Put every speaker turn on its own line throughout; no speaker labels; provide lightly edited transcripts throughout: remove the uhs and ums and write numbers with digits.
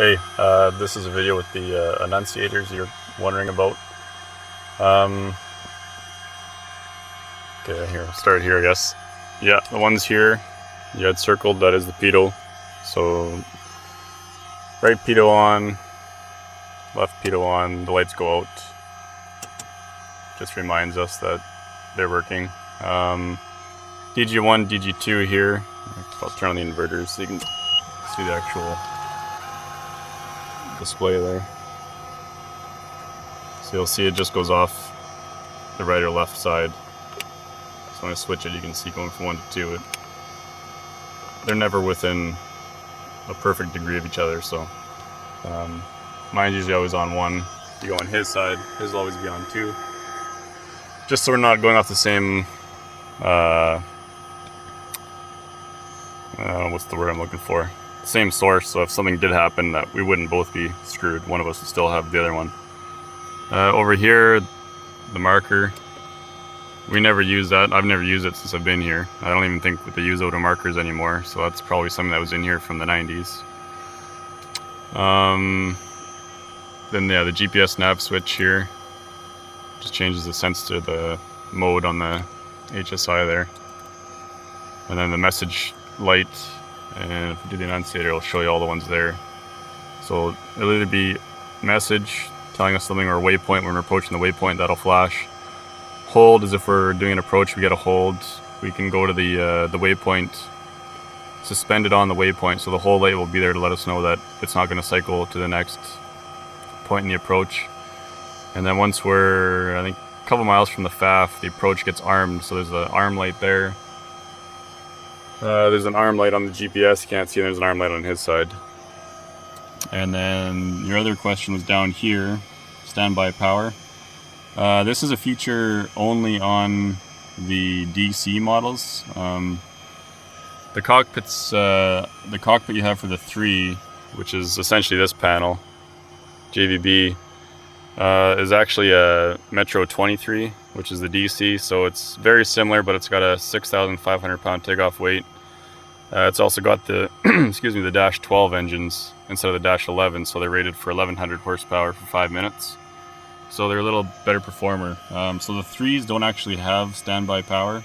Hey, this is a video with the Annunciators you're wondering about. Okay, here, I'll start here, I guess. Yeah, the ones here, you had circled, that is the pitot. So, right pitot on, left pitot on, the lights go out. Just reminds us that they're working. DG1, DG2 here. I'll turn on the inverters so you can see the actual display there. So you'll see it just goes off the right or left side. So when I switch it, you can see going from 1 to 2. They're never within a perfect degree of each other, so mine's usually always on 1. If you go on his side, his will always be on 2. Just so we're not going off the same, I don't know what's the word I'm looking for. Same source, so if something did happen, that we wouldn't both be screwed. One of us would still have the other one. Over here, the marker, we never use that. I've never used it since I've been here. I don't even think they use auto markers anymore, so that's probably something that was in here from the 90s. Then yeah, the GPS nav switch here just changes the sense to the mode on the HSI there. And then the message light, and if we do the annunciator, it'll show you all the ones there. So it'll either be message telling us something, or a waypoint when we're approaching the waypoint, that'll flash. Hold is if we're doing an approach, we get a hold. We can go to the waypoint, suspended on the waypoint, so the whole light will be there to let us know that it's not going to cycle to the next point in the approach. And then once we're, I think, a couple miles from the FAF, the approach gets armed, so there's an arm light there. There's an arm light on the GPS, you can't see, there's an arm light on his side. And then your other question was down here, standby power. This is a feature only on the DC models. The cockpit you have for the 3, which is essentially this panel, JVB, is actually a Metro 23, which is the DC, so it's very similar, but it's got a 6,500 pound takeoff weight. It's also got the excuse me, the Dash 12 engines instead of the Dash 11, so they're rated for 1100 horsepower for 5 minutes. So they're a little better performer. So the 3s don't actually have standby power,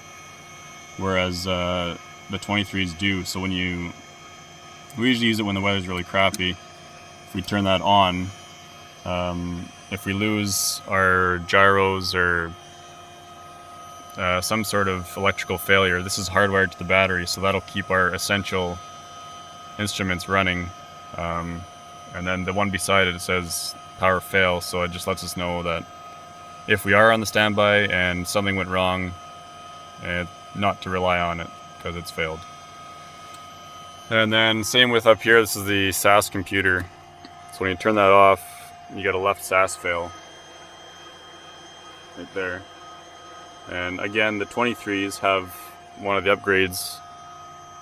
whereas the 23s do. So we usually use it when the weather's really crappy. If we turn that on, if we lose our gyros or some sort of electrical failure, this is hardwired to the battery, so that'll keep our essential instruments running. And then the one beside it says power fail, so it just lets us know that if we are on the standby and something went wrong, not to rely on it because it's failed. And then same with up here, this is the SAS computer. So when you turn that off, you get a left SAS fail right there. And again, the 23s have, one of the upgrades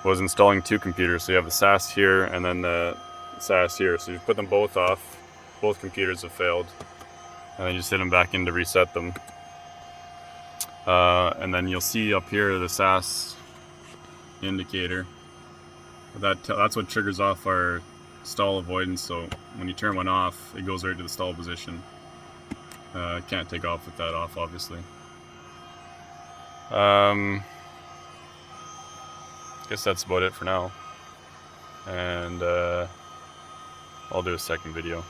was installing 2 computers. So you have the SAS here and then the SAS here. So you put them both off, both computers have failed, and then you just hit them back in to reset them. And then you'll see up here the SAS indicator. That's what triggers off our stall avoidance, so when you turn one off, it goes right to the stall position. Can't take off with that off, obviously. Guess that's about it for now, and I'll do a second video.